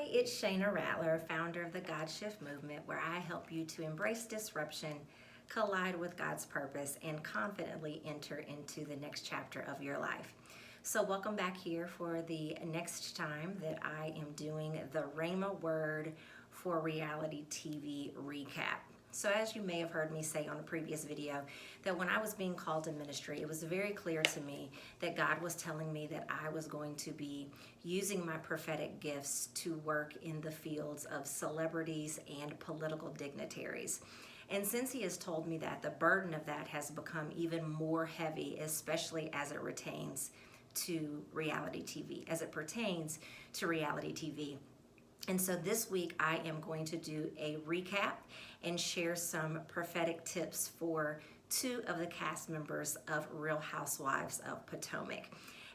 It's Shayna Rattler, founder of the God Shift Movement, where I help you to embrace disruption, collide with God's purpose, and confidently enter into the next chapter of your life. So welcome back here for the next time that I am doing the Rhema Word for Reality TV recap. So as you may have heard me say on a previous video, that when I was being called to ministry, it was very clear to me that God was telling me that I was going to be using my prophetic gifts to work in the fields of celebrities and political dignitaries. And since he has told me that, the burden of that has become even more heavy, especially as it pertains to reality TV, And so this week I am going to do a recap and share some prophetic tips for two of the cast members of Real Housewives of Potomac.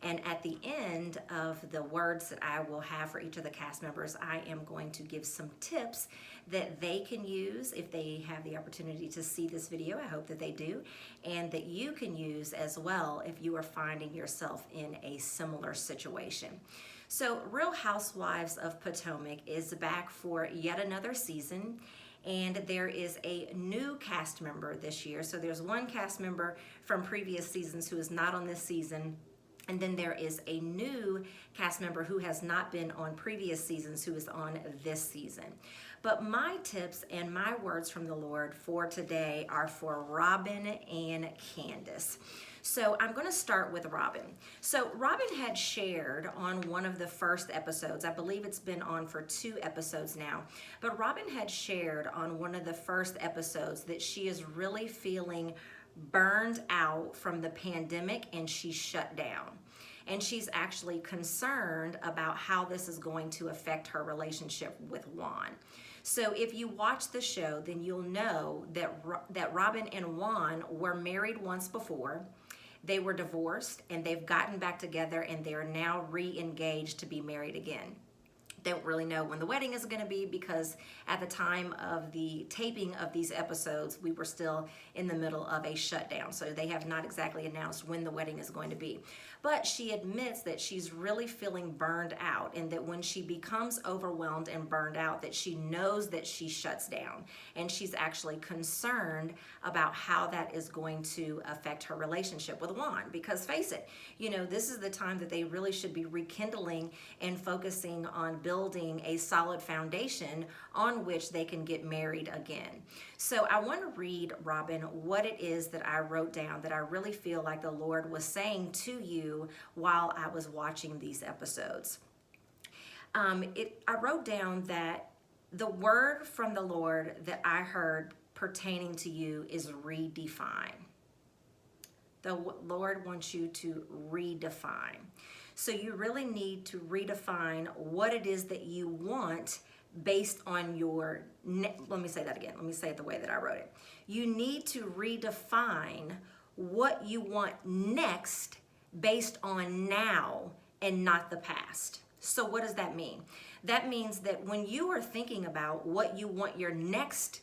And at the end of the words that I will have for each of the cast members, I am going to give some tips that they can use if they have the opportunity to see this video. I hope that they do, and that you can use as well if you are finding yourself in a similar situation. So Real Housewives of Potomac is back for yet another season, and there is a new cast member this year. So there's one cast member from previous seasons who is not on this season, and then there is a new cast member who has not been on previous seasons who is on this season. But my tips and my words from the Lord for today are for Robyn and Candiace. So I'm going to start with Robyn. So Robyn had shared on one of the first episodes, I believe it's been on for 2 episodes now, but Robyn had shared on one of the first episodes that she is really feeling burned out from the pandemic and she's shut down. And she's actually concerned about how this is going to affect her relationship with Juan. So if you watch the show, then you'll know that Robyn and Juan were married once before. They were divorced and they've gotten back together and they're now re-engaged to be married again. Don't really know when the wedding is going to be because at the time of the taping of these episodes, we were still in the middle of a shutdown. So they have not exactly announced when the wedding is going to be. But she admits that she's really feeling burned out and that when she becomes overwhelmed and burned out, that she knows that she shuts down. And she's actually concerned about how that is going to affect her relationship with Juan. Because face it, this is the time that they really should be rekindling and focusing on building a solid foundation on which they can get married again. So I want to read, Robyn, what it is that I wrote down that I really feel like the Lord was saying to you while I was watching these episodes. I wrote down that the word from the Lord that I heard pertaining to you is redefine. The Lord wants you to redefine. So you really need to redefine what it is that you want based on your, let me say that again. Let me say it the way that I wrote it. You need to redefine what you want next based on now and not the past. So what does that mean? That means that when you are thinking about what you want your next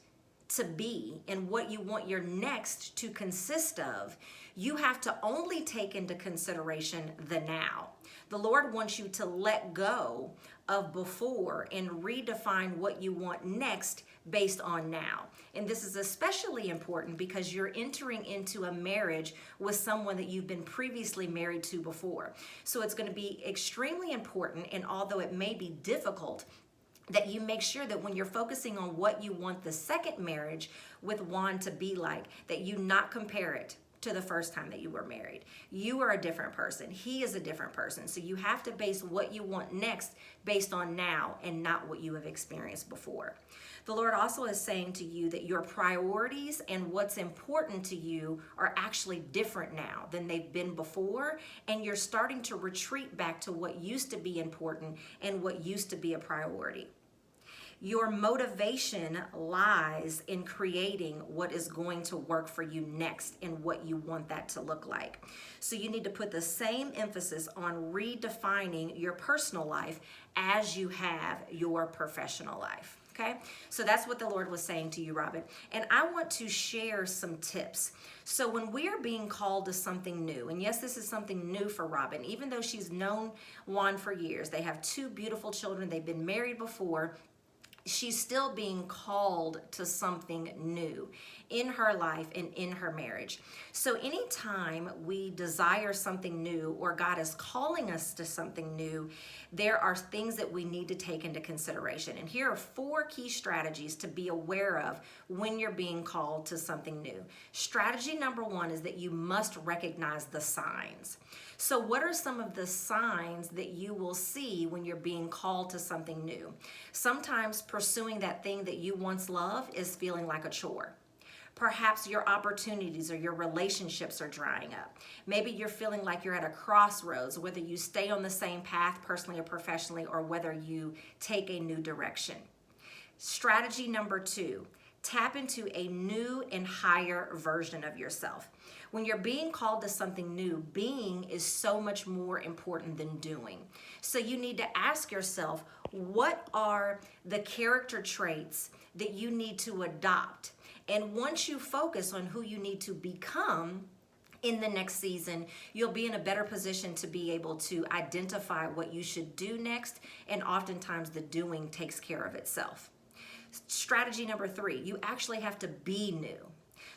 to be and what you want your next to consist of, you have to only take into consideration the now. The Lord wants you to let go of before and redefine what you want next based on now. And this is especially important because you're entering into a marriage with someone that you've been previously married to before. So it's going to be extremely important, and although it may be difficult, that you make sure that when you're focusing on what you want the second marriage with Juan to be like, that you not compare it to the first time that you were married. You are a different person. He is a different person. So you have to base what you want next based on now and not what you have experienced before. The Lord also is saying to you that your priorities and what's important to you are actually different now than they've been before, and you're starting to retreat back to what used to be important and what used to be a priority. Your motivation lies in creating what is going to work for you next and what you want that to look like. So you need to put the same emphasis on redefining your personal life as you have your professional life. Okay, so that's what the Lord was saying to you, Robyn. And I want to share some tips. So when we are being called to something new, and yes, this is something new for Robyn, even though she's known Juan for years, they have two beautiful children, they've been married before, she's still being called to something new in her life and in her marriage. So anytime we desire something new or God is calling us to something new, there are things that we need to take into consideration. And here are 4 key strategies to be aware of when you're being called to something new. Strategy number 1 is that you must recognize the signs. So what are some of the signs that you will see when you're being called to something new? Sometimes pursuing that thing that you once loved is feeling like a chore. Perhaps your opportunities or your relationships are drying up. Maybe you're feeling like you're at a crossroads, whether you stay on the same path personally or professionally, or whether you take a new direction. Strategy number 2, tap into a new and higher version of yourself. When you're being called to something new, being is so much more important than doing. So you need to ask yourself, what are the character traits that you need to adopt? And once you focus on who you need to become in the next season, you'll be in a better position to be able to identify what you should do next, and oftentimes the doing takes care of itself. Strategy number 3, you actually have to be new.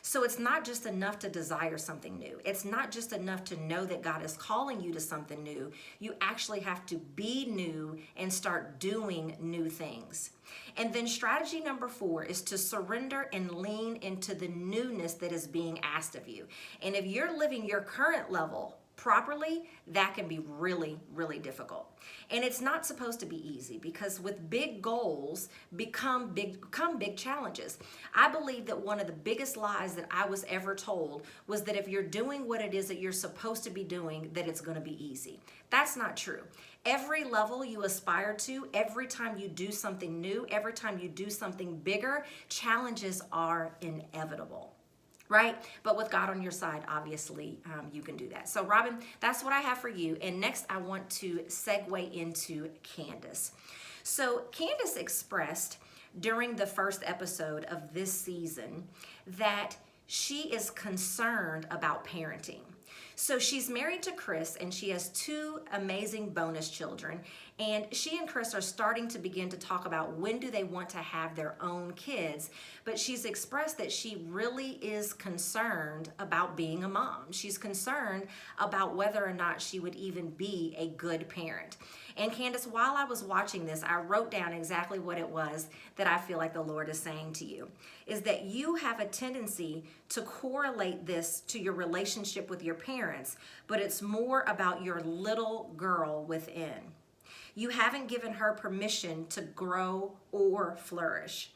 So it's not just enough to desire something new. It's not just enough to know that God is calling you to something new. You actually have to be new and start doing new things. And then strategy number 4 is to surrender and lean into the newness that is being asked of you. And if you're living your current level properly, that can be really, really difficult. And it's not supposed to be easy, because with big goals become big challenges. I believe that one of the biggest lies that I was ever told was that if you're doing what it is that you're supposed to be doing, that it's going to be easy. That's not true. Every level you aspire to, every time you do something new, every time you do something bigger, challenges are inevitable. Right? But with God on your side, obviously, you can do that. So Robyn, that's what I have for you. And next I want to segue into Candiace. So Candiace expressed during the first episode of this season that she is concerned about parenting. So she's married to Chris, and she has 2 amazing bonus children. And she and Chris are starting to begin to talk about when do they want to have their own kids. But she's expressed that she really is concerned about being a mom. She's concerned about whether or not she would even be a good parent. And Candiace, while I was watching this, I wrote down exactly what it was that I feel like the Lord is saying to you, is that you have a tendency to correlate this to your relationship with your parents, but it's more about your little girl within. You haven't given her permission to grow or flourish.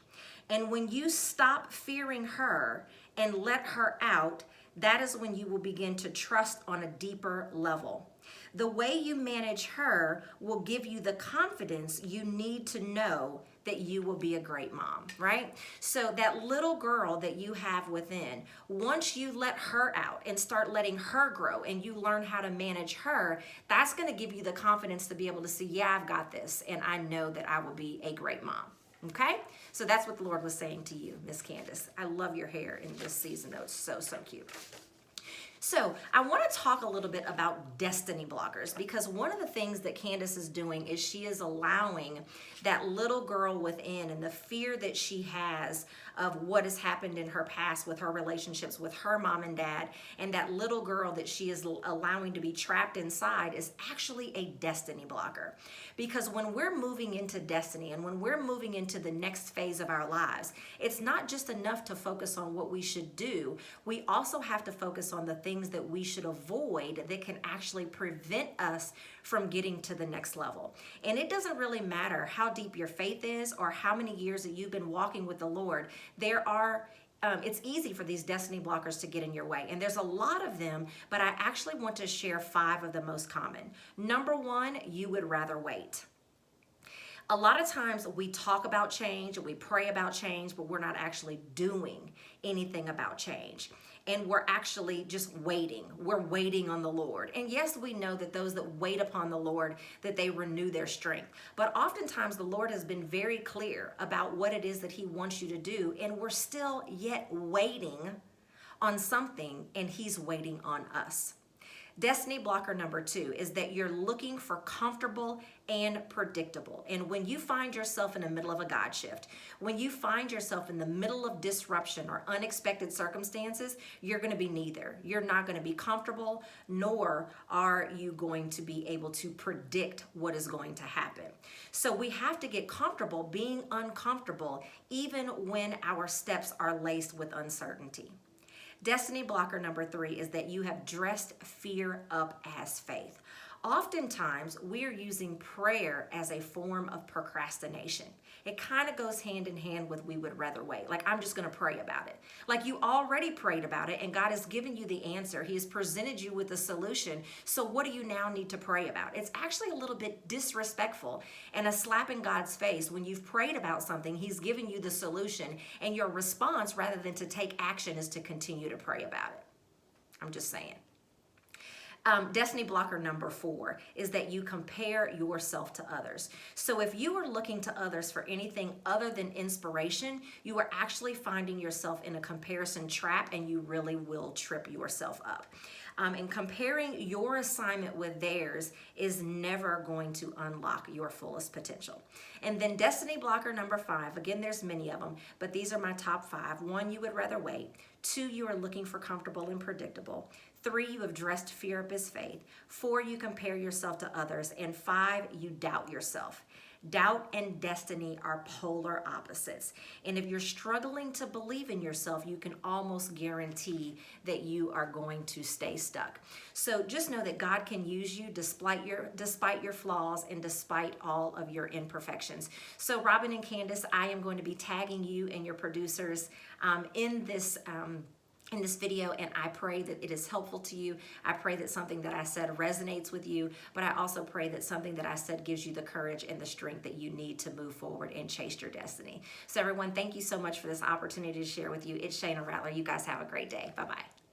And when you stop fearing her and let her out, that is when you will begin to trust on a deeper level. The way you manage her will give you the confidence you need to know that you will be a great mom, right? So that little girl that you have within, once you let her out and start letting her grow and you learn how to manage her, that's going to give you the confidence to be able to see, yeah, I've got this, and I know that I will be a great mom. Okay? So that's what the Lord was saying to you, Miss Candiace. I love your hair in this season, though. It's so, so cute. So I want to talk a little bit about destiny blockers, because one of the things that Candiace is doing is she is allowing that little girl within and the fear that she has of what has happened in her past with her relationships with her mom and dad, and that little girl that she is allowing to be trapped inside is actually a destiny blocker. Because when we're moving into destiny and when we're moving into the next phase of our lives, it's not just enough to focus on what we should do. We also have to focus on the things that we should avoid that can actually prevent us from getting to the next level. And it doesn't really matter how deep your faith is or how many years that you've been walking with the Lord. It's easy for these destiny blockers to get in your way. And there's a lot of them, but I actually want to share 5 of the most common. Number 1, you would rather wait. A lot of times we talk about change and we pray about change, but we're not actually doing anything about change. and we're actually just waiting. We're waiting on the Lord. And yes, we know that those that wait upon the Lord, that they renew their strength. But oftentimes the Lord has been very clear about what it is that he wants you to do, and we're still yet waiting on something, and he's waiting on us. Destiny blocker number 2 is that you're looking for comfortable and predictable. And when you find yourself in the middle of a God shift, when you find yourself in the middle of disruption or unexpected circumstances, you're going to be neither. You're not going to be comfortable, nor are you going to be able to predict what is going to happen. So we have to get comfortable being uncomfortable, even when our steps are laced with uncertainty. Destiny blocker number 3 is that you have dressed fear up as faith. Oftentimes, we're using prayer as a form of procrastination. It kind of goes hand in hand with we would rather wait. Like, I'm just going to pray about it. Like, you already prayed about it and God has given you the answer. He has presented you with the solution. So what do you now need to pray about? It's actually a little bit disrespectful and a slap in God's face when you've prayed about something, he's given you the solution, and your response, rather than to take action, is to continue to pray about it. I'm just saying. Destiny blocker number 4 is that you compare yourself to others. So if you are looking to others for anything other than inspiration, you are actually finding yourself in a comparison trap, and you really will trip yourself up. And comparing your assignment with theirs is never going to unlock your fullest potential. And then destiny blocker number 5, again, there's many of them, but these are my top 5. 1, you would rather wait. 2, you are looking for comfortable and predictable. 3, you have dressed fear up as faith. 4, you compare yourself to others. And 5, you doubt yourself. Doubt and destiny are polar opposites. And if you're struggling to believe in yourself, you can almost guarantee that you are going to stay stuck. So just know that God can use you despite your flaws and despite all of your imperfections. So Robyn and Candiace, I am going to be tagging you and your producers in this video, and I pray that it is helpful to you. I pray that something that I said resonates with you, but I also pray that something that I said gives you the courage and the strength that you need to move forward and chase your destiny. So everyone, thank you so much for this opportunity to share with you. It's Shayna Rattler. You guys have a great day. Bye-bye.